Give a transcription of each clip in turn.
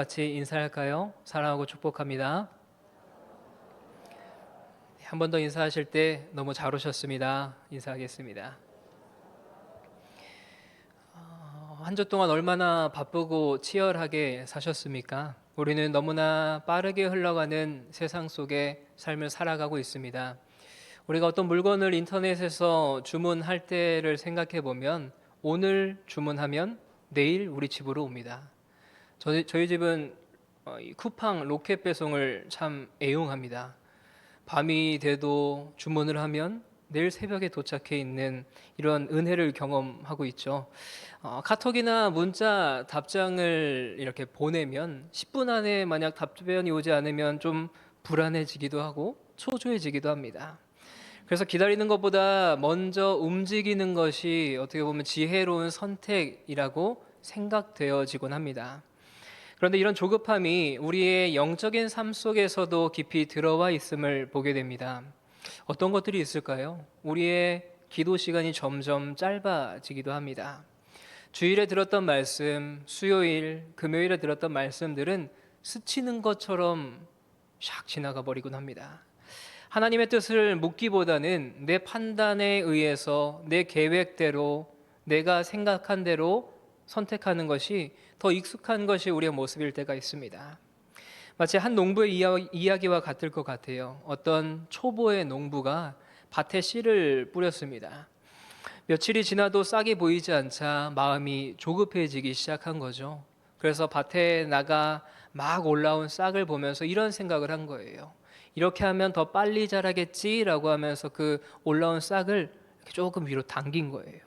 같이 인사할까요? 사랑하고 축복합니다. 한 번 더 인사하실 때 너무 잘 오셨습니다. 인사하겠습니다. 한 주 동안 얼마나 바쁘고 치열하게 사셨습니까? 우리는 너무나 빠르게 흘러가는 세상 속에 삶을 살아가고 있습니다. 우리가 어떤 물건을 인터넷에서 주문할 때를 생각해 보면 오늘 주문하면 내일 우리 집으로 옵니다. 저희 집은 이 쿠팡 로켓 배송을 참 애용합니다. 밤이 돼도 주문을 하면 내일 새벽에 도착해 있는 이런 은혜를 경험하고 있죠. 카톡이나 문자 답장을 이렇게 보내면 10분 안에 만약 답변이 오지 않으면 좀 불안해지기도 하고 초조해지기도 합니다. 그래서 기다리는 것보다 먼저 움직이는 것이 어떻게 보면 지혜로운 선택이라고 생각되어지곤 합니다. 그런데 이런 조급함이 우리의 영적인 삶 속에서도 깊이 들어와 있음을 보게 됩니다. 어떤 것들이 있을까요? 우리의 기도 시간이 점점 짧아지기도 합니다. 주일에 들었던 말씀, 수요일, 금요일에 들었던 말씀들은 스치는 것처럼 샥 지나가 버리곤 합니다. 하나님의 뜻을 묻기보다는 내 판단에 의해서 내 계획대로 내가 생각한 대로 선택하는 것이 더 익숙한 것이 우리의 모습일 때가 있습니다. 마치 한 농부의 이야기와 같을 것 같아요. 어떤 초보의 농부가 밭에 씨를 뿌렸습니다. 며칠이 지나도 싹이 보이지 않자 마음이 조급해지기 시작한 거죠. 그래서 밭에 나가 막 올라온 싹을 보면서 이런 생각을 한 거예요. 이렇게 하면 더 빨리 자라겠지라고 하면서 그 올라온 싹을 이렇게 조금 위로 당긴 거예요.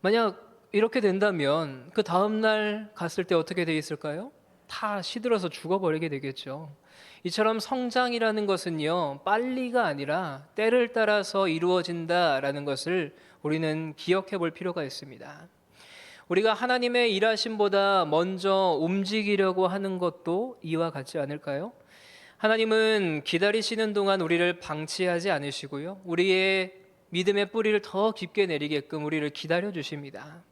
만약 이렇게 된다면 그 다음날 갔을 때 어떻게 돼 있을까요? 다 시들어서 죽어버리게 되겠죠. 이처럼 성장이라는 것은요, 빨리가 아니라 때를 따라서 이루어진다라는 것을 우리는 기억해 볼 필요가 있습니다. 우리가 하나님의 일하심보다 먼저 움직이려고 하는 것도 이와 같지 않을까요? 하나님은 기다리시는 동안 우리를 방치하지 않으시고요, 우리의 믿음의 뿌리를 더 깊게 내리게끔 우리를 기다려 주십니다.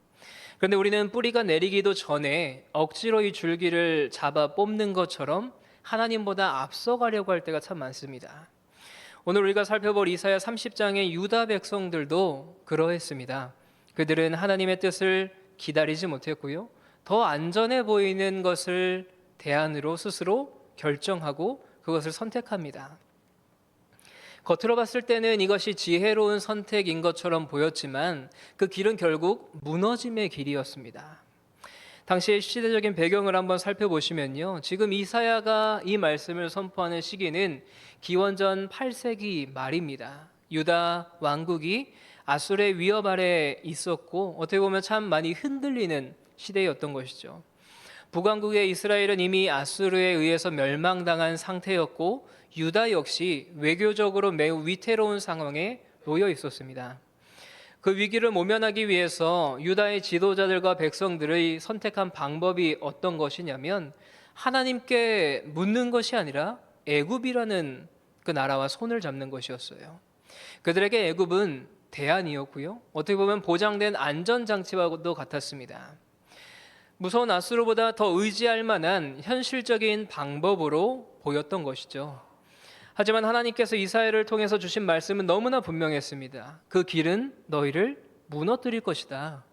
그런데 우리는 뿌리가 내리기도 전에 억지로 이 줄기를 잡아 뽑는 것처럼 하나님보다 앞서가려고 할 때가 참 많습니다. 오늘 우리가 살펴볼 이사야 30장의 유다 백성들도 그러했습니다. 그들은 하나님의 뜻을 기다리지 못했고요, 더 안전해 보이는 것을 대안으로 스스로 결정하고 그것을 선택합니다. 겉으로 봤을 때는 이것이 지혜로운 선택인 것처럼 보였지만 그 길은 결국 무너짐의 길이었습니다. 당시의 시대적인 배경을 한번 살펴보시면요, 지금 이사야가 이 말씀을 선포하는 시기는 기원전 8세기 말입니다. 유다 왕국이 아술의 위협 아래 있었고 어떻게 보면 참 많이 흔들리는 시대였던 것이죠. 북왕국의 이스라엘은 이미 아수르에 의해서 멸망당한 상태였고 유다 역시 외교적으로 매우 위태로운 상황에 놓여 있었습니다. 그 위기를 모면하기 위해서 유다의 지도자들과 백성들의 선택한 방법이 어떤 것이냐면 하나님께 묻는 것이 아니라 애굽이라는 그 나라와 손을 잡는 것이었어요. 그들에게 애굽은 대안이었고요, 어떻게 보면 보장된 안전장치와도 같았습니다. 무서운 아수르보다 더 의지할 만한 현실적인 방법으로 보였던 것이죠. 하지만 하나님께서 이사야를 통해서 주신 말씀은 너무나 분명했습니다. 그 길은 너희를 무너뜨릴 것이다.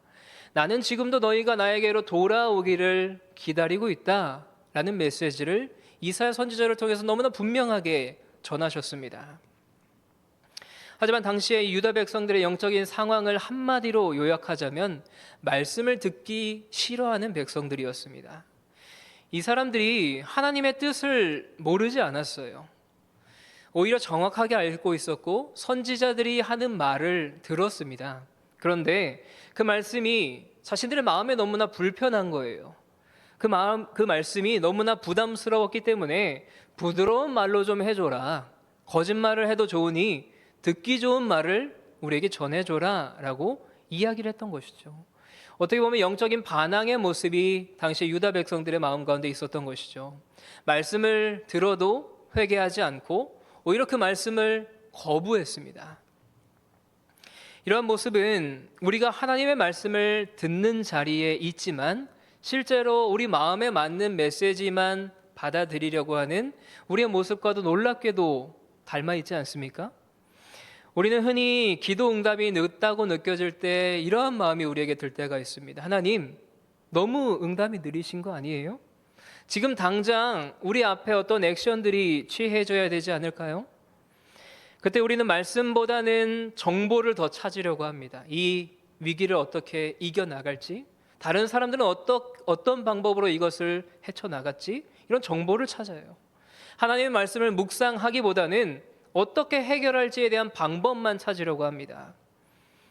나는 지금도 너희가 나에게로 돌아오기를 기다리고 있다 라는 메시지를 이사야 선지자를 통해서 너무나 분명하게 전하셨습니다. 하지만 당시의 유다 백성들의 영적인 상황을 한마디로 요약하자면 말씀을 듣기 싫어하는 백성들이었습니다. 이 사람들이 하나님의 뜻을 모르지 않았어요. 오히려 정확하게 알고 있었고 선지자들이 하는 말을 들었습니다. 그런데 그 말씀이 자신들의 마음에 너무나 불편한 거예요. 그 말씀이 너무나 부담스러웠기 때문에 부드러운 말로 좀 해줘라. 거짓말을 해도 좋으니 듣기 좋은 말을 우리에게 전해줘라 라고 이야기를 했던 것이죠. 어떻게 보면 영적인 반항의 모습이 당시 유다 백성들의 마음 가운데 있었던 것이죠. 말씀을 들어도 회개하지 않고 오히려 그 말씀을 거부했습니다. 이러한 모습은 우리가 하나님의 말씀을 듣는 자리에 있지만 실제로 우리 마음에 맞는 메시지만 받아들이려고 하는 우리의 모습과도 놀랍게도 닮아 있지 않습니까? 우리는 흔히 기도 응답이 늦다고 느껴질 때 이러한 마음이 우리에게 들 때가 있습니다. 하나님, 너무 응답이 느리신 거 아니에요? 지금 당장 우리 앞에 어떤 액션들이 취해져야 되지 않을까요? 그때 우리는 말씀보다는 정보를 더 찾으려고 합니다. 이 위기를 어떻게 이겨나갈지, 다른 사람들은 어떤 방법으로 이것을 헤쳐나갔지, 이런 정보를 찾아요. 하나님의 말씀을 묵상하기보다는 어떻게 해결할지에 대한 방법만 찾으려고 합니다.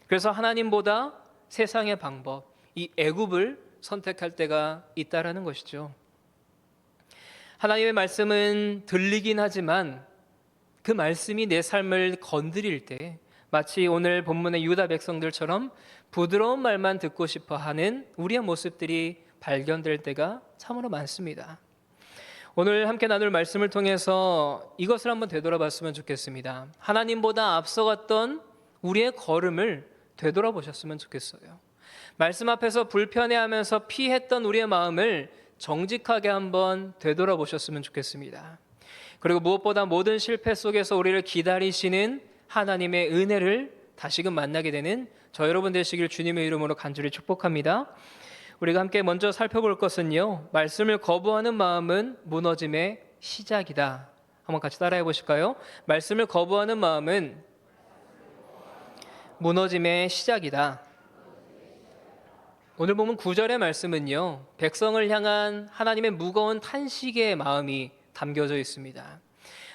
그래서 하나님보다 세상의 방법, 이 애굽을 선택할 때가 있다라는 것이죠. 하나님의 말씀은 들리긴 하지만 그 말씀이 내 삶을 건드릴 때 마치 오늘 본문의 유다 백성들처럼 부드러운 말만 듣고 싶어 하는 우리의 모습들이 발견될 때가 참으로 많습니다. 오늘 함께 나눌 말씀을 통해서 이것을 한번 되돌아봤으면 좋겠습니다. 하나님보다 앞서갔던 우리의 걸음을 되돌아보셨으면 좋겠어요. 말씀 앞에서 불편해하면서 피했던 우리의 마음을 정직하게 한번 되돌아보셨으면 좋겠습니다. 그리고 무엇보다 모든 실패 속에서 우리를 기다리시는 하나님의 은혜를 다시금 만나게 되는 저 여러분 되시길 주님의 이름으로 간절히 축복합니다. 우리가 함께 먼저 살펴볼 것은요, 말씀을 거부하는 마음은 무너짐의 시작이다. 한번 같이 따라해 보실까요? 말씀을 거부하는 마음은 무너짐의 시작이다. 오늘 보면 9절의 말씀은요, 백성을 향한 하나님의 무거운 탄식의 마음이 담겨져 있습니다.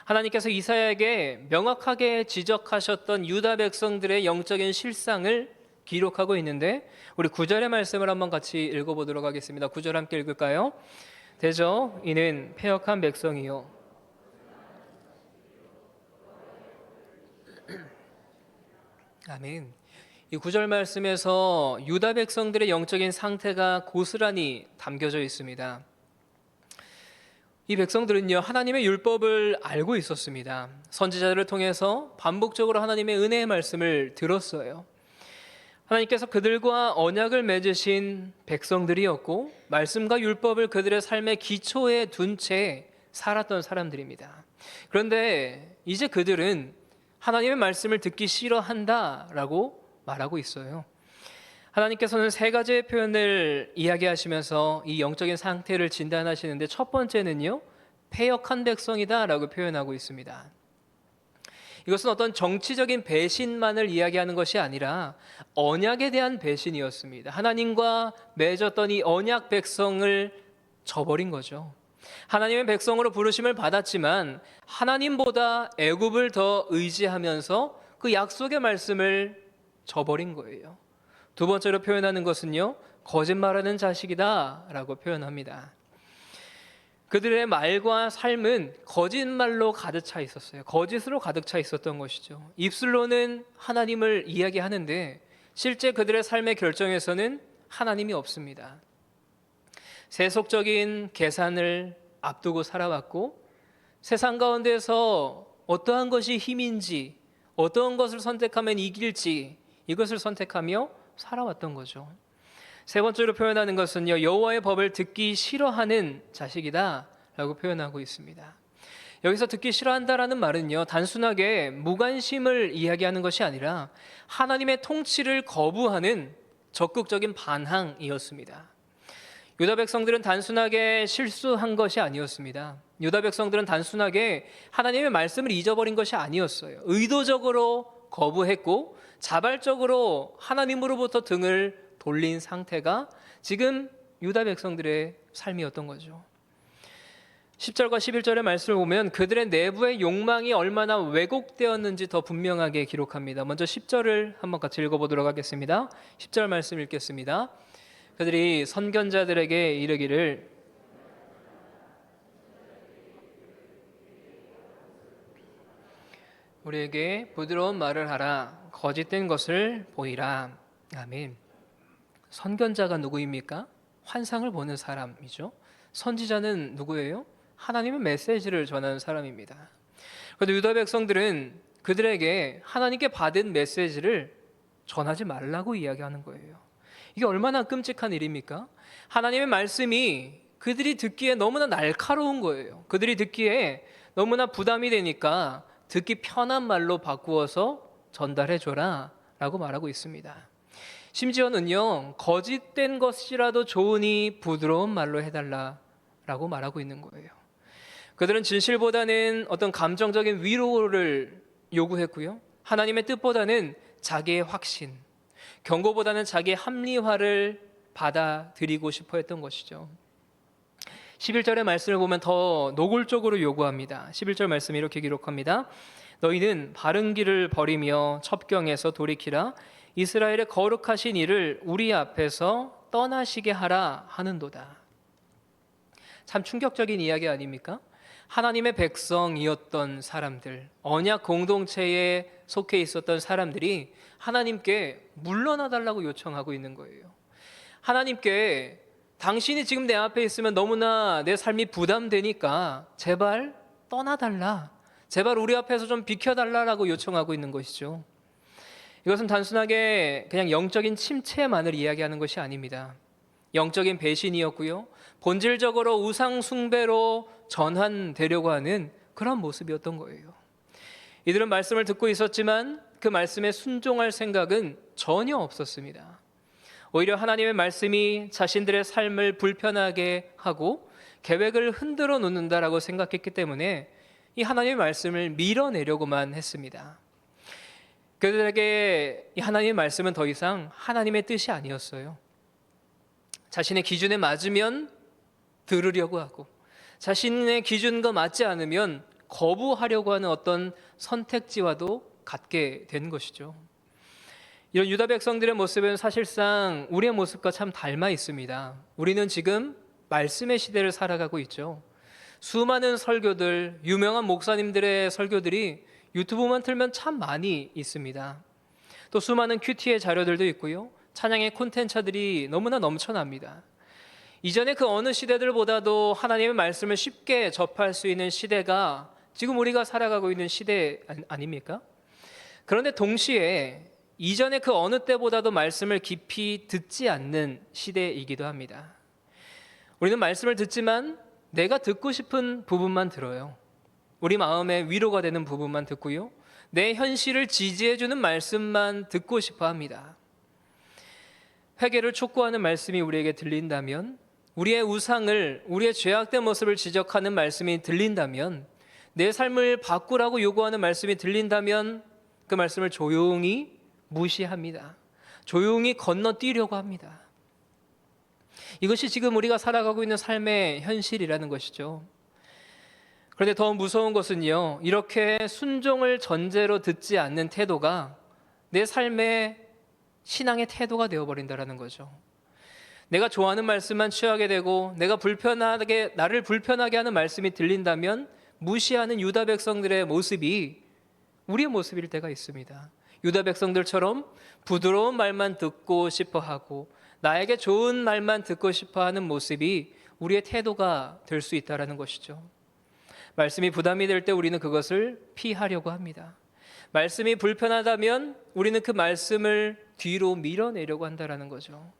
하나님께서 이사야에게 명확하게 지적하셨던 유다 백성들의 영적인 실상을 기록하고 있는데, 우리 9절의 말씀을 한번 같이 읽어보도록 하겠습니다. 9절 함께 읽을까요? 대저 이는 패역한 백성이요 아멘. 이 9절 말씀에서 유다 백성들의 영적인 상태가 고스란히 담겨져 있습니다. 이 백성들은요, 하나님의 율법을 알고 있었습니다. 선지자들을 통해서 반복적으로 하나님의 은혜의 말씀을 들었어요. 하나님께서 그들과 언약을 맺으신 백성들이었고, 말씀과 율법을 그들의 삶의 기초에 둔 채 살았던 사람들입니다. 그런데 이제 그들은 하나님의 말씀을 듣기 싫어한다라고 말하고 있어요. 하나님께서는 세 가지의 표현을 이야기하시면서 이 영적인 상태를 진단하시는데, 첫 번째는요, 패역한 백성이다라고 표현하고 있습니다. 이것은 어떤 정치적인 배신만을 이야기하는 것이 아니라 언약에 대한 배신이었습니다. 하나님과 맺었던 이 언약 백성을 저버린 거죠. 하나님의 백성으로 부르심을 받았지만 하나님보다 애굽을 더 의지하면서 그 약속의 말씀을 저버린 거예요. 두 번째로 표현하는 것은요, 거짓말하는 자식이다 라고 표현합니다. 그들의 말과 삶은 거짓말로 가득 차 있었어요. 거짓으로 가득 차 있었던 것이죠. 입술로는 하나님을 이야기하는데 실제 그들의 삶의 결정에서는 하나님이 없습니다. 세속적인 계산을 앞두고 살아왔고, 세상 가운데서 어떠한 것이 힘인지, 어떠한 것을 선택하면 이길지, 이것을 선택하며 살아왔던 거죠. 세 번째로 표현하는 것은요, 여호와의 법을 듣기 싫어하는 자식이다 라고 표현하고 있습니다. 여기서 듣기 싫어한다라는 말은요, 단순하게 무관심을 이야기하는 것이 아니라 하나님의 통치를 거부하는 적극적인 반항이었습니다. 유다 백성들은 단순하게 실수한 것이 아니었습니다. 유다 백성들은 단순하게 하나님의 말씀을 잊어버린 것이 아니었어요. 의도적으로 거부했고 자발적으로 하나님으로부터 등을 돌린 상태가 지금 유다 백성들의 삶이었던 거죠. 10절과 11절의 말씀을 보면 그들의 내부의 욕망이 얼마나 왜곡되었는지 더 분명하게 기록합니다. 먼저 10절을 한번 같이 읽어보도록 하겠습니다. 10절 말씀 읽겠습니다. 그들이 선견자들에게 이르기를 우리에게 부드러운 말을 하라, 거짓된 것을 보이라. 아멘. 선견자가 누구입니까? 환상을 보는 사람이죠. 선지자는 누구예요? 하나님의 메시지를 전하는 사람입니다. 그런데 유다 백성들은 그들에게 하나님께 받은 메시지를 전하지 말라고 이야기하는 거예요. 이게 얼마나 끔찍한 일입니까? 하나님의 말씀이 그들이 듣기에 너무나 날카로운 거예요. 그들이 듣기에 너무나 부담이 되니까 듣기 편한 말로 바꾸어서 전달해 줘라 라고 말하고 있습니다. 심지어는요, 거짓된 것이라도 좋으니 부드러운 말로 해달라 라고 말하고 있는 거예요. 그들은 진실보다는 어떤 감정적인 위로를 요구했고요, 하나님의 뜻보다는 자기의 확신, 경고보다는 자기의 합리화를 받아들이고 싶어 했던 것이죠. 11절의 말씀을 보면 더 노골적으로 요구합니다. 11절 말씀이 이렇게 기록합니다. 너희는 바른 길을 버리며 첩경에서 돌이키라. 이스라엘의 거룩하신 이를 우리 앞에서 떠나시게 하라 하는도다. 참 충격적인 이야기 아닙니까? 하나님의 백성이었던 사람들, 언약 공동체에 속해 있었던 사람들이 하나님께 물러나 달라고 요청하고 있는 거예요. 하나님께 당신이 지금 내 앞에 있으면 너무나 내 삶이 부담되니까 제발 떠나달라, 제발 우리 앞에서 좀 비켜달라라고 요청하고 있는 것이죠. 이것은 단순하게 그냥 영적인 침체만을 이야기하는 것이 아닙니다. 영적인 배신이었고요, 본질적으로 우상 숭배로 전환되려고 하는 그런 모습이었던 거예요. 이들은 말씀을 듣고 있었지만 그 말씀에 순종할 생각은 전혀 없었습니다. 오히려 하나님의 말씀이 자신들의 삶을 불편하게 하고 계획을 흔들어 놓는다라고 생각했기 때문에 이 하나님의 말씀을 밀어내려고만 했습니다. 그들에게 이 하나님의 말씀은 더 이상 하나님의 뜻이 아니었어요. 자신의 기준에 맞으면 들으려고 하고, 자신의 기준과 맞지 않으면 거부하려고 하는 어떤 선택지와도 같게 된 것이죠. 이런 유다 백성들의 모습은 사실상 우리의 모습과 참 닮아 있습니다. 우리는 지금 말씀의 시대를 살아가고 있죠. 수많은 설교들, 유명한 목사님들의 설교들이 유튜브만 틀면 참 많이 있습니다. 또 수많은 큐티의 자료들도 있고요, 찬양의 콘텐츠들이 너무나 넘쳐납니다. 이전에 그 어느 시대들보다도 하나님의 말씀을 쉽게 접할 수 있는 시대가 지금 우리가 살아가고 있는 시대 아닙니까? 그런데 동시에 이전에 그 어느 때보다도 말씀을 깊이 듣지 않는 시대이기도 합니다. 우리는 말씀을 듣지만 내가 듣고 싶은 부분만 들어요. 우리 마음에 위로가 되는 부분만 듣고요, 내 현실을 지지해주는 말씀만 듣고 싶어 합니다. 회개를 촉구하는 말씀이 우리에게 들린다면, 우리의 우상을, 우리의 죄악된 모습을 지적하는 말씀이 들린다면, 내 삶을 바꾸라고 요구하는 말씀이 들린다면 그 말씀을 조용히 무시합니다. 조용히 건너뛰려고 합니다. 이것이 지금 우리가 살아가고 있는 삶의 현실이라는 것이죠. 그런데 더 무서운 것은요, 이렇게 순종을 전제로 듣지 않는 태도가 내 삶의 신앙의 태도가 되어버린다는 거죠. 내가 좋아하는 말씀만 취하게 되고, 내가 나를 불편하게 하는 말씀이 들린다면 무시하는 유다 백성들의 모습이 우리의 모습일 때가 있습니다. 유다 백성들처럼 부드러운 말만 듣고 싶어 하고, 나에게 좋은 말만 듣고 싶어 하는 모습이 우리의 태도가 될 수 있다는 것이죠. 말씀이 부담이 될 때 우리는 그것을 피하려고 합니다. 말씀이 불편하다면 우리는 그 말씀을 뒤로 밀어내려고 한다는 거죠.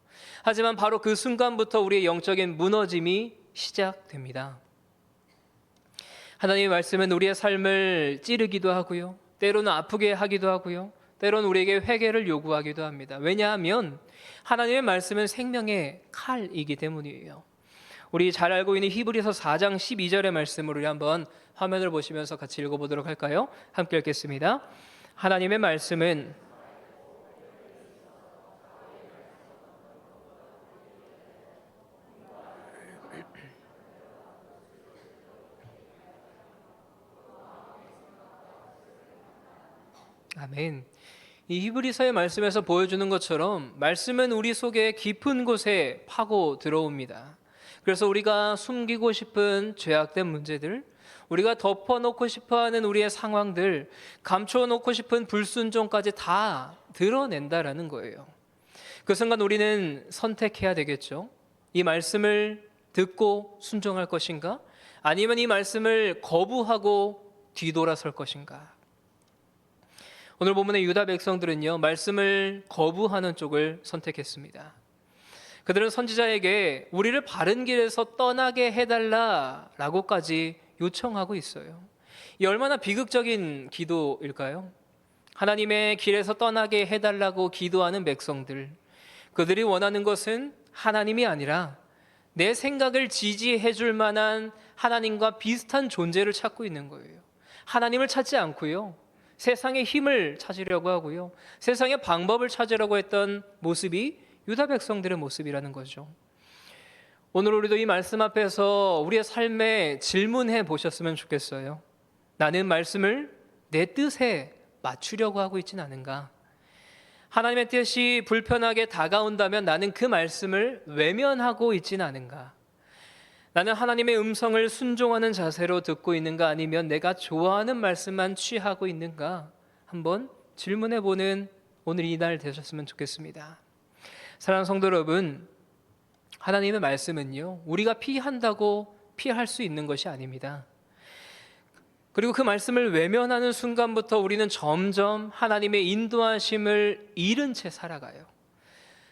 하지만 바로 그 순간부터 우리의 영적인 무너짐이 시작됩니다. 하나님의 말씀은 우리의 삶을 찌르기도 하고요, 때로는 아프게 하기도 하고요, 때로는 우리에게 회개를 요구하기도 합니다. 왜냐하면 하나님의 말씀은 생명의 칼이기 때문이에요. 우리 잘 알고 있는 히브리서 4장 12절의 말씀을 우리 한번 화면을 보시면서 같이 읽어보도록 할까요? 함께 읽겠습니다. 하나님의 말씀은 아멘. 이 히브리서의 말씀에서 보여주는 것처럼 말씀은 우리 속에 깊은 곳에 파고 들어옵니다. 그래서 우리가 숨기고 싶은 죄악된 문제들, 우리가 덮어놓고 싶어하는 우리의 상황들, 감춰놓고 싶은 불순종까지 다 드러낸다라는 거예요. 그 순간 우리는 선택해야 되겠죠. 이 말씀을 듣고 순종할 것인가? 아니면 이 말씀을 거부하고 뒤돌아설 것인가? 오늘 본문의 유다 백성들은요, 말씀을 거부하는 쪽을 선택했습니다. 그들은 선지자에게 우리를 바른 길에서 떠나게 해달라라고까지 요청하고 있어요. 이 얼마나 비극적인 기도일까요? 하나님의 길에서 떠나게 해달라고 기도하는 백성들, 그들이 원하는 것은 하나님이 아니라 내 생각을 지지해 줄 만한 하나님과 비슷한 존재를 찾고 있는 거예요. 하나님을 찾지 않고요, 세상의 힘을 찾으려고 하고요, 세상의 방법을 찾으려고 했던 모습이 유다 백성들의 모습이라는 거죠. 오늘 우리도 이 말씀 앞에서 우리의 삶에 질문해 보셨으면 좋겠어요. 나는 말씀을 내 뜻에 맞추려고 하고 있진 않은가? 하나님의 뜻이 불편하게 다가온다면 나는 그 말씀을 외면하고 있진 않은가? 나는 하나님의 음성을 순종하는 자세로 듣고 있는가? 아니면 내가 좋아하는 말씀만 취하고 있는가? 한번 질문해 보는 오늘 이날 되셨으면 좋겠습니다. 사랑하는 성도 여러분, 하나님의 말씀은요, 우리가 피한다고 피할 수 있는 것이 아닙니다. 그리고 그 말씀을 외면하는 순간부터 우리는 점점 하나님의 인도하심을 잃은 채 살아가요.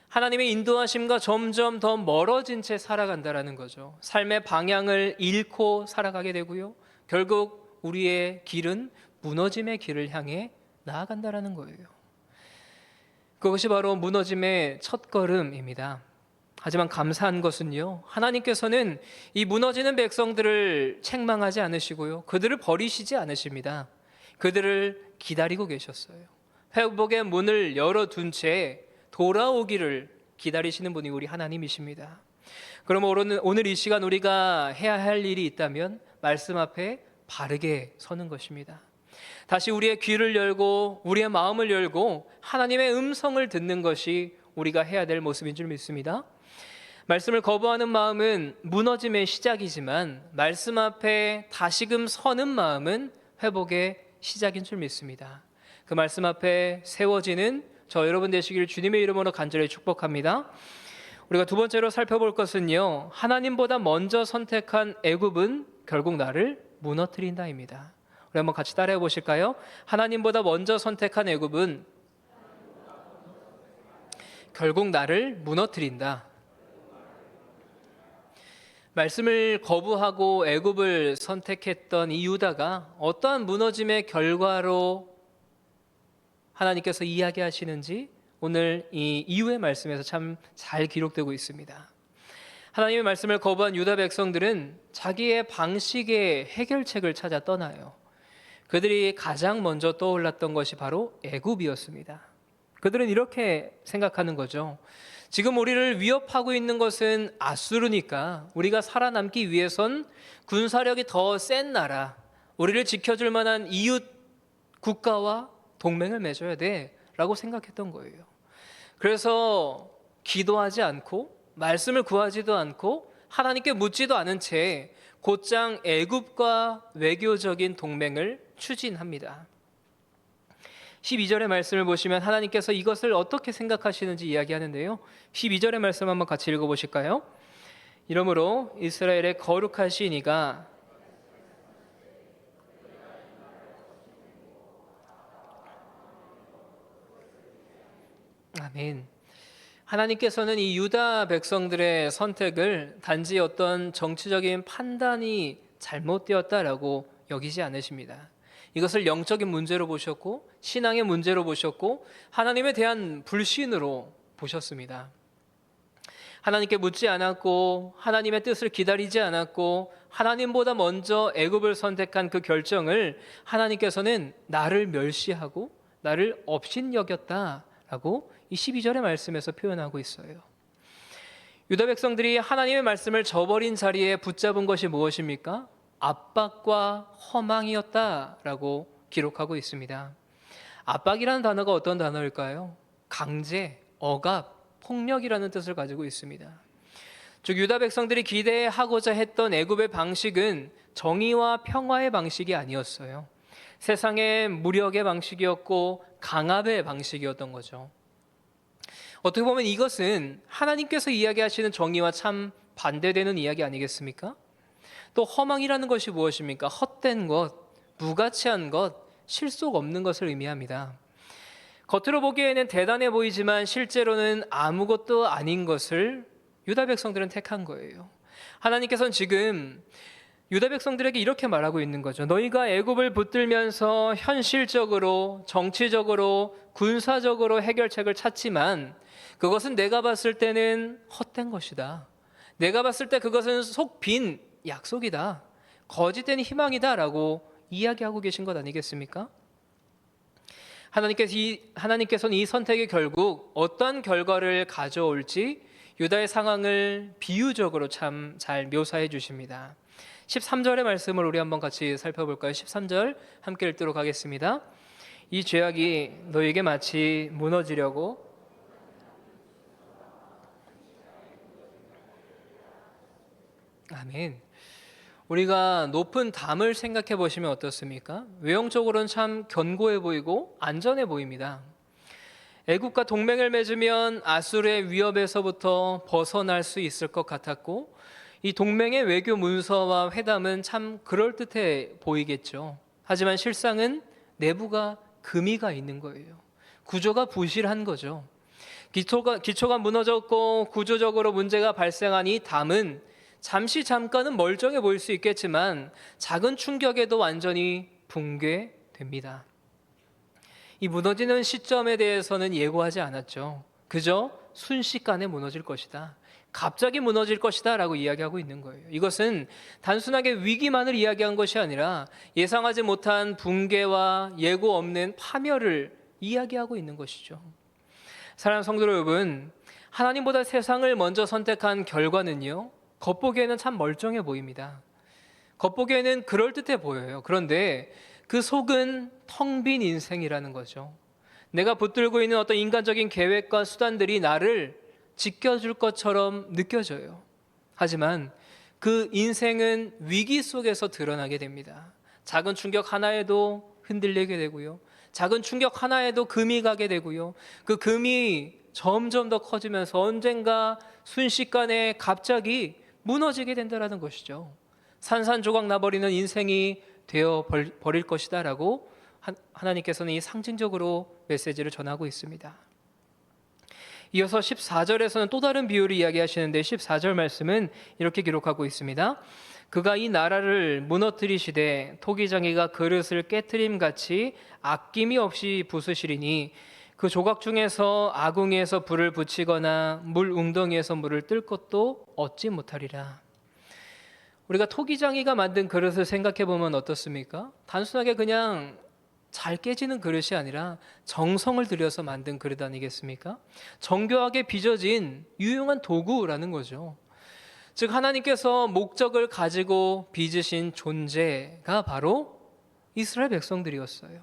하나님의 인도하심과 점점 더 멀어진 채 살아간다는 거죠. 삶의 방향을 잃고 살아가게 되고요, 결국 우리의 길은 무너짐의 길을 향해 나아간다는 거예요. 그것이 바로 무너짐의 첫걸음입니다. 하지만 감사한 것은요, 하나님께서는 이 무너지는 백성들을 책망하지 않으시고요, 그들을 버리시지 않으십니다. 그들을 기다리고 계셨어요. 회복의 문을 열어둔 채 돌아오기를 기다리시는 분이 우리 하나님이십니다. 그럼 오늘 이 시간 우리가 해야 할 일이 있다면 말씀 앞에 바르게 서는 것입니다. 다시 우리의 귀를 열고 우리의 마음을 열고 하나님의 음성을 듣는 것이 우리가 해야 될 모습인 줄 믿습니다. 말씀을 거부하는 마음은 무너짐의 시작이지만 말씀 앞에 다시금 서는 마음은 회복의 시작인 줄 믿습니다. 그 말씀 앞에 세워지는 저 여러분 되시기를 주님의 이름으로 간절히 축복합니다. 우리가 두 번째로 살펴볼 것은요, 하나님보다 먼저 선택한 애굽은 결국 나를 무너뜨린다입니다. 우리 한번 같이 따라해 보실까요? 하나님보다 먼저 선택한 애굽은 결국 나를 무너뜨린다. 말씀을 거부하고 애굽을 선택했던 이 유다가 어떠한 무너짐의 결과로 하나님께서 이야기하시는지 오늘 이 이후의 말씀에서 참 잘 기록되고 있습니다. 하나님의 말씀을 거부한 유다 백성들은 자기의 방식의 해결책을 찾아 떠나요. 그들이 가장 먼저 떠올랐던 것이 바로 애굽이었습니다. 그들은 이렇게 생각하는 거죠. 지금 우리를 위협하고 있는 것은 아수르니까 우리가 살아남기 위해선 군사력이 더 센 나라, 우리를 지켜줄 만한 이웃 국가와 동맹을 맺어야 돼라고 생각했던 거예요. 그래서 기도하지 않고 말씀을 구하지도 않고 하나님께 묻지도 않은 채 곧장 애굽과 외교적인 동맹을 추진합니다. 12절의 말씀을 보시면 하나님께서 이것을 어떻게 생각하시는지 이야기하는데요, 12절의 말씀 한번 같이 읽어보실까요? 이러므로 이스라엘의 거룩하신 이가 아멘. 하나님께서는 이 유다 백성들의 선택을 단지 어떤 정치적인 판단이 잘못되었다라고 여기지 않으십니다. 이것을 영적인 문제로 보셨고 신앙의 문제로 보셨고 하나님에 대한 불신으로 보셨습니다. 하나님께 묻지 않았고 하나님의 뜻을 기다리지 않았고 하나님보다 먼저 애굽을 선택한 그 결정을 하나님께서는 나를 멸시하고 나를 업신여겼다라고 이 12절의 말씀에서 표현하고 있어요. 유다 백성들이 하나님의 말씀을 저버린 자리에 붙잡은 것이 무엇입니까? 압박과 허망이었다라고 기록하고 있습니다. 압박이라는 단어가 어떤 단어일까요? 강제, 억압, 폭력이라는 뜻을 가지고 있습니다. 즉 유다 백성들이 기대하고자 했던 애굽의 방식은 정의와 평화의 방식이 아니었어요. 세상의 무력의 방식이었고 강압의 방식이었던 거죠. 어떻게 보면 이것은 하나님께서 이야기하시는 정의와 참 반대되는 이야기 아니겠습니까? 또 허망이라는 것이 무엇입니까? 헛된 것, 무가치한 것, 실속 없는 것을 의미합니다. 겉으로 보기에는 대단해 보이지만 실제로는 아무것도 아닌 것을 유다 백성들은 택한 거예요. 하나님께서는 지금 유다 백성들에게 이렇게 말하고 있는 거죠. 너희가 애굽을 붙들면서 현실적으로, 정치적으로, 군사적으로 해결책을 찾지만 그것은 내가 봤을 때는 헛된 것이다. 내가 봤을 때 그것은 속 빈 약속이다. 거짓된 희망이다라고 이야기하고 계신 것 아니겠습니까? 하나님께서는 이 선택이 결국 어떤 결과를 가져올지 유다의 상황을 비유적으로 참 잘 묘사해 주십니다. 13절의 말씀을 우리 한번 같이 살펴볼까요? 13절 함께 읽도록 하겠습니다. 이 죄악이 너에게 마치 무너지려고 아멘. 우리가 높은 담을 생각해 보시면 어떻습니까? 외형적으로는 참 견고해 보이고 안전해 보입니다. 애국과 동맹을 맺으면 아수르의 위협에서부터 벗어날 수 있을 것 같았고 이 동맹의 외교 문서와 회담은 참 그럴듯해 보이겠죠. 하지만 실상은 내부가 금이가 있는 거예요. 구조가 부실한 거죠. 기초가 무너졌고 구조적으로 문제가 발생한 이 담은 잠깐은 멀쩡해 보일 수 있겠지만 작은 충격에도 완전히 붕괴됩니다. 이 무너지는 시점에 대해서는 예고하지 않았죠. 그저 순식간에 무너질 것이다. 갑자기 무너질 것이다 라고 이야기하고 있는 거예요. 이것은 단순하게 위기만을 이야기한 것이 아니라 예상하지 못한 붕괴와 예고 없는 파멸을 이야기하고 있는 것이죠. 사랑하는 성도 여러분, 하나님보다 세상을 먼저 선택한 결과는요, 겉보기에는 참 멀쩡해 보입니다. 겉보기에는 그럴듯해 보여요. 그런데 그 속은 텅 빈 인생이라는 거죠. 내가 붙들고 있는 어떤 인간적인 계획과 수단들이 나를 지켜줄 것처럼 느껴져요. 하지만 그 인생은 위기 속에서 드러나게 됩니다. 작은 충격 하나에도 흔들리게 되고요. 작은 충격 하나에도 금이 가게 되고요. 그 금이 점점 더 커지면서 언젠가 순식간에 갑자기 무너지게 된다는 것이죠. 산산조각 나버리는 인생이 되어 버릴 것이다 라고 하나님께서는 이 상징적으로 메시지를 전하고 있습니다. 이어서 14절에서는 또 다른 비유를 이야기하시는데 14절 말씀은 이렇게 기록하고 있습니다. 그가 이 나라를 무너뜨리시되 토기장이가 그릇을 깨트림같이 아낌이 없이 부수시리니 그 조각 중에서 아궁이에서 불을 붙이거나 물 웅덩이에서 물을 뜰 것도 얻지 못하리라. 우리가 토기장이가 만든 그릇을 생각해 보면 어떻습니까? 단순하게 그냥 잘 깨지는 그릇이 아니라 정성을 들여서 만든 그릇 아니겠습니까? 정교하게 빚어진 유용한 도구라는 거죠. 즉 하나님께서 목적을 가지고 빚으신 존재가 바로 이스라엘 백성들이었어요.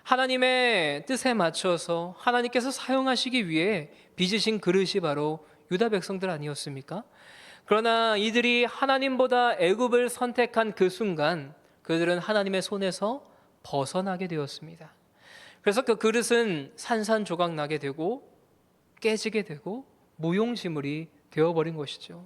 하나님의 뜻에 맞춰서 하나님께서 사용하시기 위해 빚으신 그릇이 바로 유다 백성들 아니었습니까? 그러나 이들이 하나님보다 애굽을 선택한 그 순간 그들은 하나님의 손에서 벗어나게 되었습니다. 그래서 그 그릇은 산산조각 나게 되고 깨지게 되고 무용지물이 되어버린 것이죠.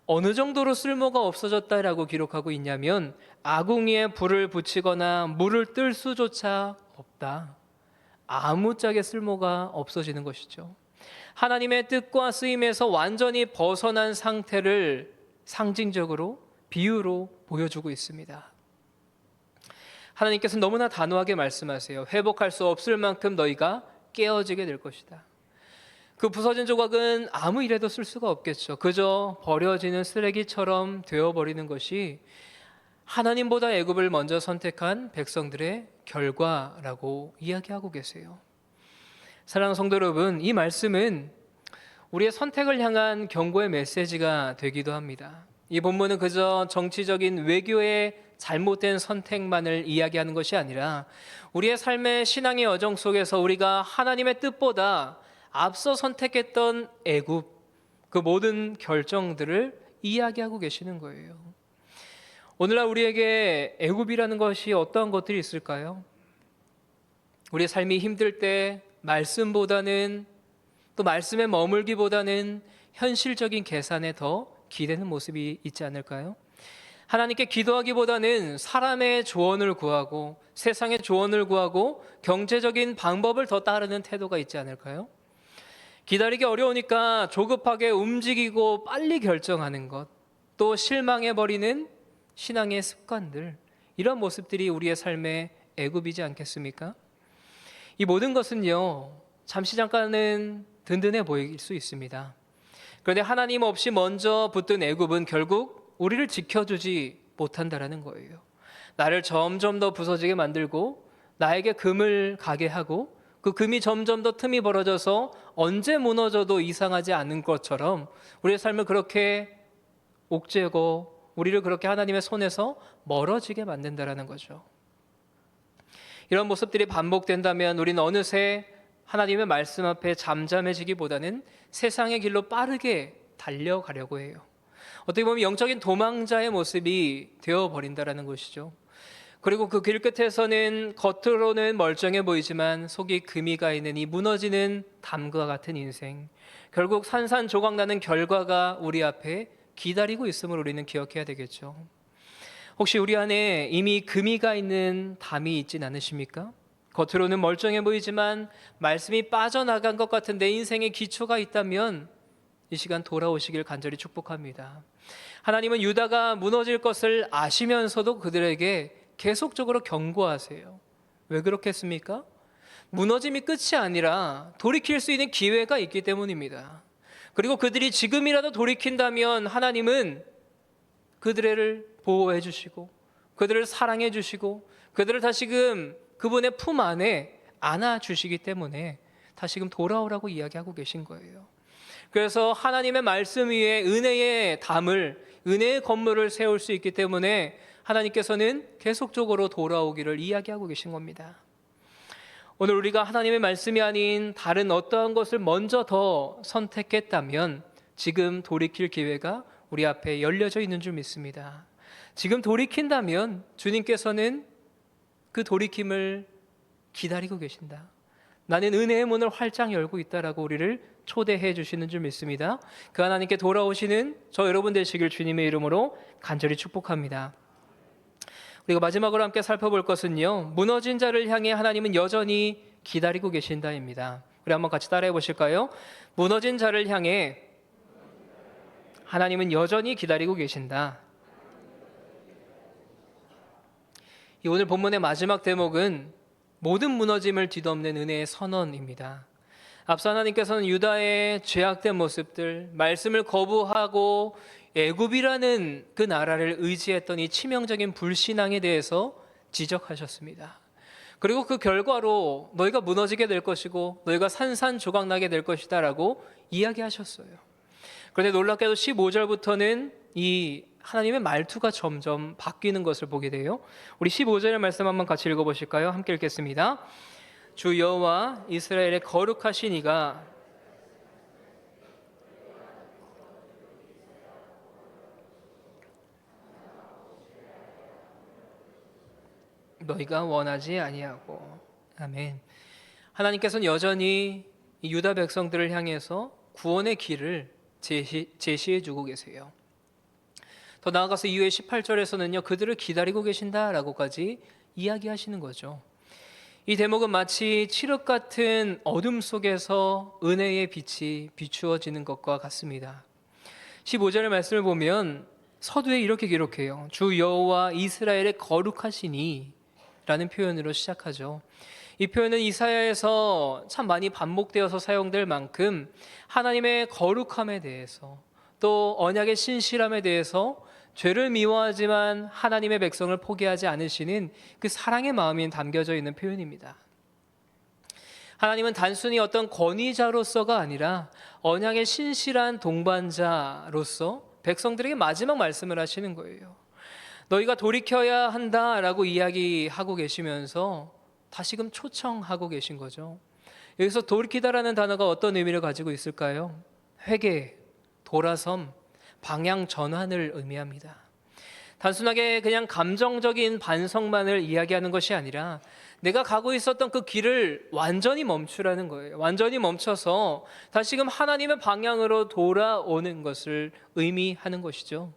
어느 정도로 쓸모가 없어졌다라고 기록하고 있냐면 아궁이에 불을 붙이거나 물을 뜰 수조차 없다. 아무짝에 쓸모가 없어지는 것이죠. 하나님의 뜻과 쓰임에서 완전히 벗어난 상태를 상징적으로 비유로 보여주고 있습니다. 하나님께서 너무나 단호하게 말씀하세요. 회복할 수 없을 만큼 너희가 깨어지게 될 것이다. 그 부서진 조각은 아무 일에도 쓸 수가 없겠죠. 그저 버려지는 쓰레기처럼 되어버리는 것이 하나님보다 애굽을 먼저 선택한 백성들의 결과라고 이야기하고 계세요. 사랑하는 성도 여러분, 이 말씀은 우리의 선택을 향한 경고의 메시지가 되기도 합니다. 이 본문은 그저 정치적인 외교의 잘못된 선택만을 이야기하는 것이 아니라 우리의 삶의 신앙의 여정 속에서 우리가 하나님의 뜻보다 앞서 선택했던 애굽, 그 모든 결정들을 이야기하고 계시는 거예요. 오늘날 우리에게 애굽이라는 것이 어떠한 것들이 있을까요? 우리의 삶이 힘들 때 말씀보다는 또 말씀에 머물기보다는 현실적인 계산에 더 기대는 모습이 있지 않을까요? 하나님께 기도하기보다는 사람의 조언을 구하고 세상의 조언을 구하고 경제적인 방법을 더 따르는 태도가 있지 않을까요? 기다리기 어려우니까 조급하게 움직이고 빨리 결정하는 것, 또 실망해버리는 신앙의 습관들, 이런 모습들이 우리의 삶의 애굽이지 않겠습니까? 이 모든 것은요, 잠시 잠깐은 든든해 보일 수 있습니다. 그런데 하나님 없이 먼저 붙든 애굽은 결국 우리를 지켜주지 못한다라는 거예요. 나를 점점 더 부서지게 만들고 나에게 금을 가게 하고 그 금이 점점 더 틈이 벌어져서 언제 무너져도 이상하지 않은 것처럼 우리의 삶을 그렇게 옥죄고 우리를 그렇게 하나님의 손에서 멀어지게 만든다라는 거죠. 이런 모습들이 반복된다면 우리는 어느새 하나님의 말씀 앞에 잠잠해지기보다는 세상의 길로 빠르게 달려가려고 해요. 어떻게 보면 영적인 도망자의 모습이 되어버린다라는 것이죠. 그리고 그 길 끝에서는 겉으로는 멀쩡해 보이지만 속이 금이 가 있는 이 무너지는 담과 같은 인생, 결국 산산조각 나는 결과가 우리 앞에 기다리고 있음을 우리는 기억해야 되겠죠. 혹시 우리 안에 이미 금이 가 있는 담이 있진 않으십니까? 겉으로는 멀쩡해 보이지만 말씀이 빠져나간 것 같은 내 인생의 기초가 있다면 이 시간 돌아오시길 간절히 축복합니다. 하나님은 유다가 무너질 것을 아시면서도 그들에게 계속적으로 경고하세요. 왜 그렇겠습니까? 무너짐이 끝이 아니라 돌이킬 수 있는 기회가 있기 때문입니다. 그리고 그들이 지금이라도 돌이킨다면 하나님은 그들을 보호해 주시고 그들을 사랑해 주시고 그들을 다시금 그분의 품 안에 안아 주시기 때문에 다시금 돌아오라고 이야기하고 계신 거예요. 그래서 하나님의 말씀 위에 은혜의 담을, 은혜의 건물을 세울 수 있기 때문에 하나님께서는 계속적으로 돌아오기를 이야기하고 계신 겁니다. 오늘 우리가 하나님의 말씀이 아닌 다른 어떠한 것을 먼저 더 선택했다면 지금 돌이킬 기회가 우리 앞에 열려져 있는 줄 믿습니다. 지금 돌이킨다면 주님께서는 그 돌이킴을 기다리고 계신다. 나는 은혜의 문을 활짝 열고 있다라고 우리를 초대해 주시는 줄 믿습니다. 그 하나님께 돌아오시는 저 여러분 되시길 주님의 이름으로 간절히 축복합니다. 우리가 마지막으로 함께 살펴볼 것은요, 무너진 자를 향해 하나님은 여전히 기다리고 계신다입니다. 우리 한번 같이 따라해 보실까요? 무너진 자를 향해 하나님은 여전히 기다리고 계신다. 이 오늘 본문의 마지막 대목은 모든 무너짐을 뒤덮는 은혜의 선언입니다. 앞서 하나님께서는 유다의 죄악된 모습들, 말씀을 거부하고 애굽이라는 그 나라를 의지했던 이 치명적인 불신앙에 대해서 지적하셨습니다. 그리고 그 결과로 너희가 무너지게 될 것이고 너희가 산산조각나게 될 것이다 라고 이야기하셨어요. 그런데 놀랍게도 15절부터는 이 하나님의 말투가 점점 바뀌는 것을 보게 돼요. 우리 15절의 말씀 한번 같이 읽어보실까요? 함께 읽겠습니다. 주 여호와 이스라엘의 거룩하신 이가 너희가 원하지 아니하고. 아멘. 하나님께서는 여전히 이 유다 백성들을 향해서 구원의 길을 제시해 주고 계세요. 더 나아가서 이후에 18절에서는요, 그들을 기다리고 계신다라고까지 이야기하시는 거죠. 이 대목은 마치 칠흑 같은 어둠 속에서 은혜의 빛이 비추어지는 것과 같습니다. 15절의 말씀을 보면 서두에 이렇게 기록해요. 주 여호와 이스라엘의 거룩하시니 라는 표현으로 시작하죠. 이 표현은 이사야에서 참 많이 반복되어서 사용될 만큼 하나님의 거룩함에 대해서 또 언약의 신실함에 대해서 죄를 미워하지만 하나님의 백성을 포기하지 않으시는 그 사랑의 마음이 담겨져 있는 표현입니다. 하나님은 단순히 어떤 권위자로서가 아니라 언약의 신실한 동반자로서 백성들에게 마지막 말씀을 하시는 거예요. 너희가 돌이켜야 한다라고 이야기하고 계시면서 다시금 초청하고 계신 거죠. 여기서 돌이키다라는 단어가 어떤 의미를 가지고 있을까요? 회개, 돌아섬, 방향 전환을 의미합니다. 단순하게 그냥 감정적인 반성만을 이야기하는 것이 아니라 내가 가고 있었던 그 길을 완전히 멈추라는 거예요. 완전히 멈춰서 다시금 하나님의 방향으로 돌아오는 것을 의미하는 것이죠.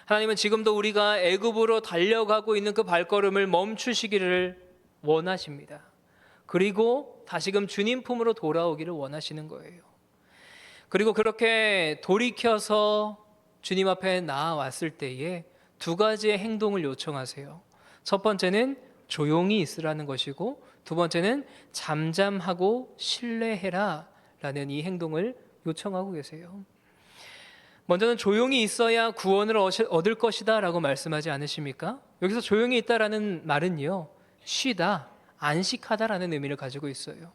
하나님은 지금도 우리가 애굽으로 달려가고 있는 그 발걸음을 멈추시기를 원하십니다. 그리고 다시금 주님 품으로 돌아오기를 원하시는 거예요. 그리고 그렇게 돌이켜서 주님 앞에 나아왔을 때에 두 가지의 행동을 요청하세요. 첫 번째는 조용히 있으라는 것이고, 두 번째는 잠잠하고 신뢰해라 라는 이 행동을 요청하고 계세요. 먼저는 조용히 있어야 구원을 얻을 것이다 라고 말씀하지 않으십니까? 여기서 조용히 있다라는 말은요, 쉬다, 안식하다라는 의미를 가지고 있어요.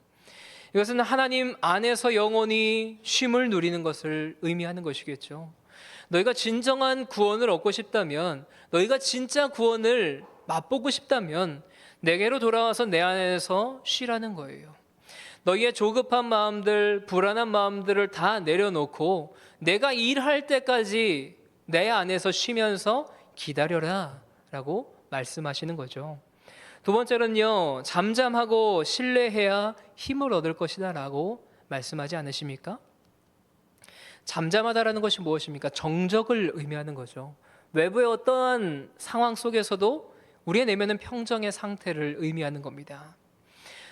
이것은 하나님 안에서 영원히 쉼을 누리는 것을 의미하는 것이겠죠. 너희가 진정한 구원을 얻고 싶다면, 너희가 진짜 구원을 맛보고 싶다면 내게로 돌아와서 내 안에서 쉬라는 거예요. 너희의 조급한 마음들, 불안한 마음들을 다 내려놓고 내가 일할 때까지 내 안에서 쉬면서 기다려라 라고 말씀하시는 거죠. 두 번째는요, 잠잠하고 신뢰해야 힘을 얻을 것이다 라고 말씀하지 않으십니까? 잠잠하다라는 것이 무엇입니까? 정적을 의미하는 거죠. 외부의 어떠한 상황 속에서도 우리의 내면은 평정의 상태를 의미하는 겁니다.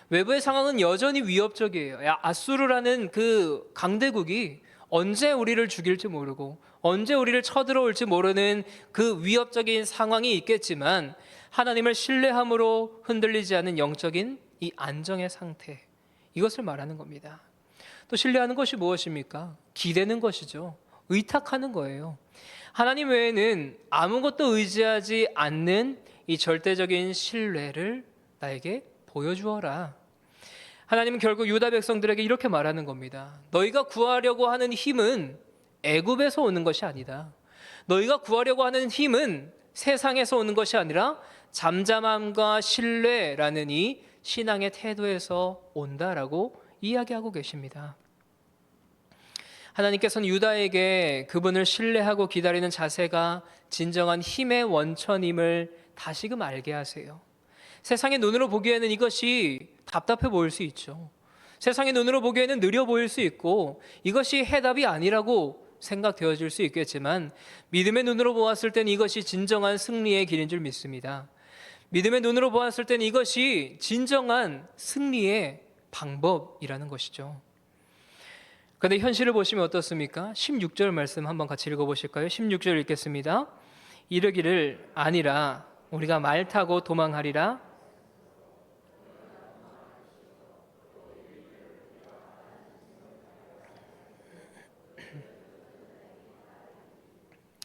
외부의 상황은 여전히 위협적이에요. 아수르라는 그 강대국이 언제 우리를 죽일지 모르고 언제 우리를 쳐들어올지 모르는 그 위협적인 상황이 있겠지만, 하나님을 신뢰함으로 흔들리지 않은 영적인 이 안정의 상태, 이것을 말하는 겁니다. 또 신뢰하는 것이 무엇입니까? 기대는 것이죠. 의탁하는 거예요. 하나님 외에는 아무것도 의지하지 않는 이 절대적인 신뢰를 나에게 보여주어라. 하나님은 결국 유다 백성들에게 이렇게 말하는 겁니다. 너희가 구하려고 하는 힘은 애굽에서 오는 것이 아니다. 너희가 구하려고 하는 힘은 세상에서 오는 것이 아니라 잠잠함과 신뢰라는 이 신앙의 태도에서 온다라고 이야기하고 계십니다. 하나님께서는 유다에게 그분을 신뢰하고 기다리는 자세가 진정한 힘의 원천임을 다시금 알게 하세요. 세상의 눈으로 보기에는 이것이 답답해 보일 수 있죠. 세상의 눈으로 보기에는 느려 보일 수 있고 이것이 해답이 아니라고 생각되어질 수 있겠지만, 믿음의 눈으로 보았을 때는 이것이 진정한 승리의 길인 줄 믿습니다. 믿음의 눈으로 보았을 때는 이것이 진정한 승리의 방법이라는 것이죠. 그런데 현실을 보시면 어떻습니까? 16절 말씀 한번 같이 읽어보실까요? 16절 읽겠습니다. 이르기를 아니라 우리가 말 타고 도망하리라.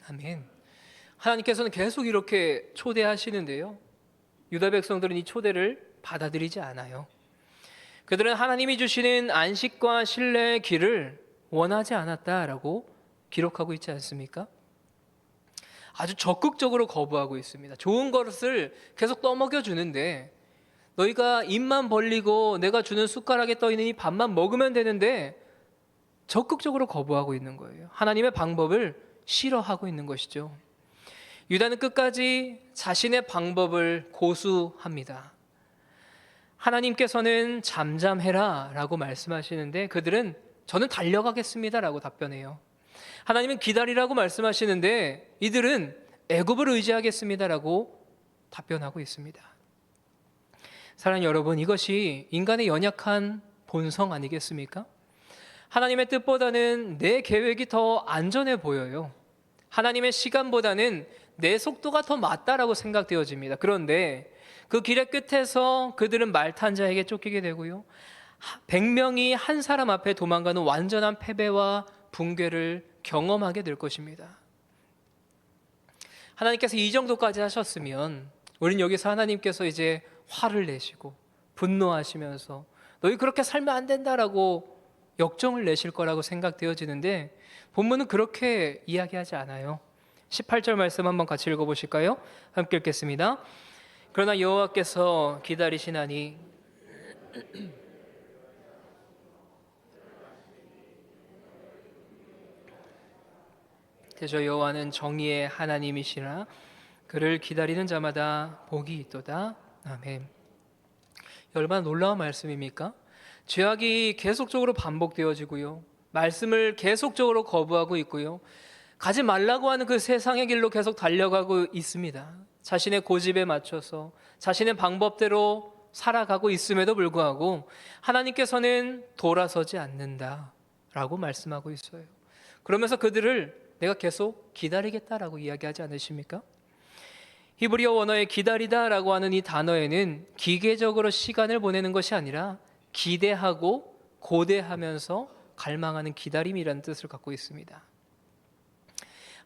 아멘. 하나님께서는 계속 이렇게 초대하시는데요, 유다 백성들은 이 초대를 받아들이지 않아요. 그들은 하나님이 주시는 안식과 신뢰의 길을 원하지 않았다라고 기록하고 있지 않습니까? 아주 적극적으로 거부하고 있습니다. 좋은 것을 계속 떠먹여 주는데, 너희가 입만 벌리고 내가 주는 숟가락에 떠 있는 이 밥만 먹으면 되는데 적극적으로 거부하고 있는 거예요. 하나님의 방법을 싫어하고 있는 것이죠. 유다는 끝까지 자신의 방법을 고수합니다. 하나님께서는 잠잠해라 라고 말씀하시는데 그들은 저는 달려가겠습니다 라고 답변해요. 하나님은 기다리라고 말씀하시는데 이들은 애굽을 의지하겠습니다 라고 답변하고 있습니다. 사랑하는 여러분, 이것이 인간의 연약한 본성 아니겠습니까? 하나님의 뜻보다는 내 계획이 더 안전해 보여요. 하나님의 시간보다는 내 속도가 더 맞다라고 생각되어집니다. 그런데 그 길의 끝에서 그들은 말탄 자에게 쫓기게 되고요, 100명이 한 사람 앞에 도망가는 완전한 패배와 붕괴를 경험하게 될 것입니다. 하나님께서 이 정도까지 하셨으면 우리는 여기서 하나님께서 이제 화를 내시고 분노하시면서 너희 그렇게 살면 안 된다라고 역정을 내실 거라고 생각되어지는데, 본문은 그렇게 이야기하지 않아요. 18절 말씀 한번 같이 읽어보실까요? 함께 읽겠습니다. 그러나 여호와께서 기다리시나니 대저 여호와는 정의의 하나님이시라. 그를 기다리는 자마다 복이 있도다. 아멘. 얼마나 놀라운 말씀입니까? 죄악이 계속적으로 반복되어지고요, 말씀을 계속적으로 거부하고 있고요, 가지 말라고 하는 그 세상의 길로 계속 달려가고 있습니다. 자신의 고집에 맞춰서 자신의 방법대로 살아가고 있음에도 불구하고 하나님께서는 돌아서지 않는다라고 말씀하고 있어요. 그러면서 그들을 내가 계속 기다리겠다라고 이야기하지 않으십니까? 히브리어 원어의 기다리다라고 하는 이 단어에는 기계적으로 시간을 보내는 것이 아니라 기대하고 고대하면서 갈망하는 기다림이라는 뜻을 갖고 있습니다.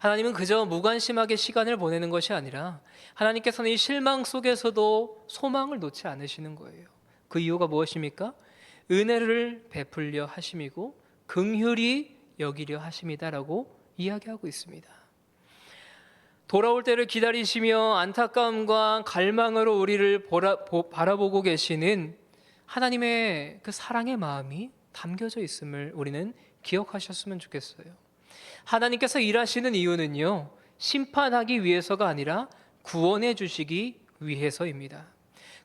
하나님은 그저 무관심하게 시간을 보내는 것이 아니라 하나님께서는 이 실망 속에서도 소망을 놓지 않으시는 거예요. 그 이유가 무엇입니까? 은혜를 베풀려 하심이고 긍휼히 여기려 하심이다라고 이야기하고 있습니다. 돌아올 때를 기다리시며 안타까움과 갈망으로 우리를 바라보고 계시는 하나님의 그 사랑의 마음이 담겨져 있음을 우리는 기억하셨으면 좋겠어요. 하나님께서 일하시는 이유는요, 심판하기 위해서가 아니라 구원해 주시기 위해서입니다.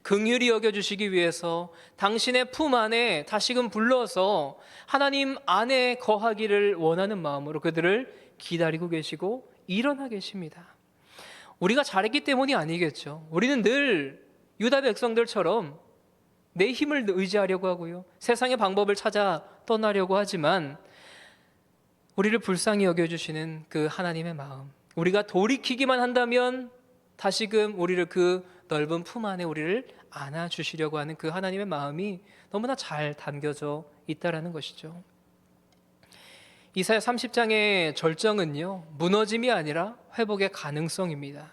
긍휼히 여겨주시기 위해서 당신의 품 안에 다시금 불러서 하나님 안에 거하기를 원하는 마음으로 그들을 기다리고 계시고 일어나 계십니다. 우리가 잘했기 때문이 아니겠죠. 우리는 늘 유다 백성들처럼 내 힘을 의지하려고 하고요, 세상의 방법을 찾아 떠나려고 하지만 우리를 불쌍히 여겨주시는 그 하나님의 마음, 우리가 돌이키기만 한다면 다시금 우리를 그 넓은 품 안에 우리를 안아주시려고 하는 그 하나님의 마음이 너무나 잘 담겨져 있다라는 것이죠. 이사야 30장의 절정은요, 무너짐이 아니라 회복의 가능성입니다.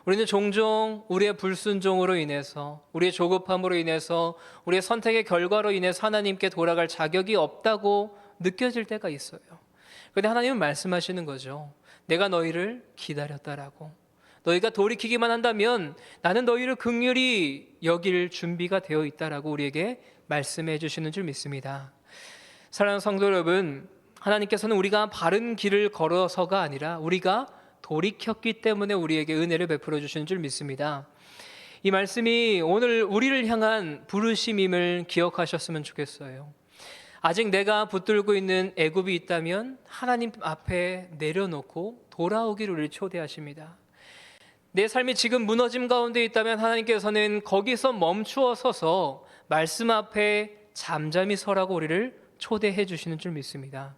우리는 종종 우리의 불순종으로 인해서, 우리의 조급함으로 인해서, 우리의 선택의 결과로 인해서 하나님께 돌아갈 자격이 없다고 느껴질 때가 있어요. 그런데 하나님은 말씀하시는 거죠. 내가 너희를 기다렸다라고. 너희가 돌이키기만 한다면 나는 너희를 긍휼히 여길 준비가 되어 있다라고 우리에게 말씀해 주시는 줄 믿습니다. 사랑하는 성도 여러분, 하나님께서는 우리가 바른 길을 걸어서가 아니라 우리가 돌이켰기 때문에 우리에게 은혜를 베풀어 주시는 줄 믿습니다. 이 말씀이 오늘 우리를 향한 부르심임을 기억하셨으면 좋겠어요. 아직 내가 붙들고 있는 애굽이 있다면 하나님 앞에 내려놓고 돌아오기를 우리를 초대하십니다. 내 삶이 지금 무너짐 가운데 있다면 하나님께서는 거기서 멈추어 서서 말씀 앞에 잠잠히 서라고 우리를 초대해 주시는 줄 믿습니다.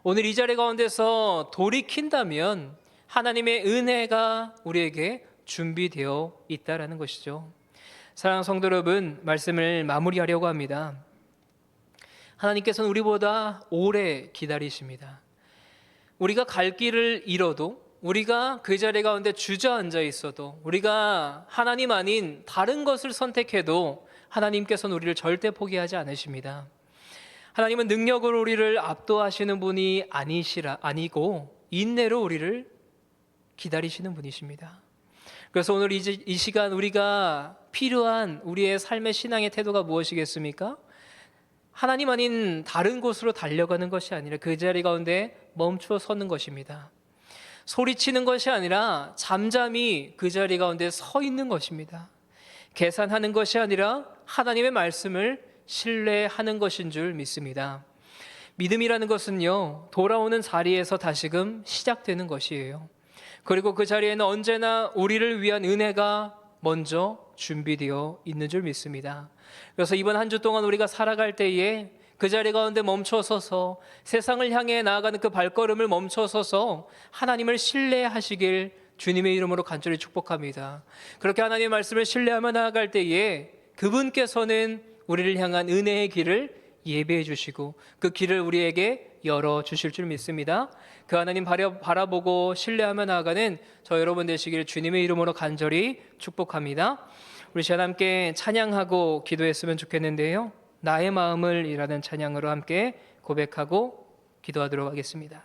오늘 이 자리 가운데서 돌이킨다면 하나님의 은혜가 우리에게 준비되어 있다라는 것이죠. 사랑하는 성도 여러분, 말씀을 마무리하려고 합니다. 하나님께서는 우리보다 오래 기다리십니다. 우리가 갈 길을 잃어도, 우리가 그 자리 가운데 주저앉아 있어도, 우리가 하나님 아닌 다른 것을 선택해도 하나님께서는 우리를 절대 포기하지 않으십니다. 하나님은 능력으로 우리를 압도하시는 분이 아니고 인내로 우리를 기다리시는 분이십니다. 그래서 오늘 이 시간 우리가 필요한 우리의 삶의 신앙의 태도가 무엇이겠습니까? 하나님 아닌 다른 곳으로 달려가는 것이 아니라 그 자리 가운데 멈추어 서는 것입니다. 소리치는 것이 아니라 잠잠히 그 자리 가운데 서 있는 것입니다. 계산하는 것이 아니라 하나님의 말씀을 신뢰하는 것인 줄 믿습니다. 믿음이라는 것은요, 돌아오는 자리에서 다시금 시작되는 것이에요. 그리고 그 자리에는 언제나 우리를 위한 은혜가 먼저 준비되어 있는 줄 믿습니다. 그래서 이번 한 주 동안 우리가 살아갈 때에 그 자리 가운데 멈춰서서 세상을 향해 나아가는 그 발걸음을 멈춰서서 하나님을 신뢰하시길 주님의 이름으로 간절히 축복합니다. 그렇게 하나님의 말씀을 신뢰하며 나아갈 때에 그분께서는 우리를 향한 은혜의 길을 예배해 주시고 그 길을 우리에게 열어주실 줄 믿습니다. 그 하나님 바라보고 신뢰하며 나아가는 저 여러분 되시길 주님의 이름으로 간절히 축복합니다. 우리 시간 함께 찬양하고 기도했으면 좋겠는데요, 나의 마음을 이라는 찬양으로 함께 고백하고 기도하도록 하겠습니다.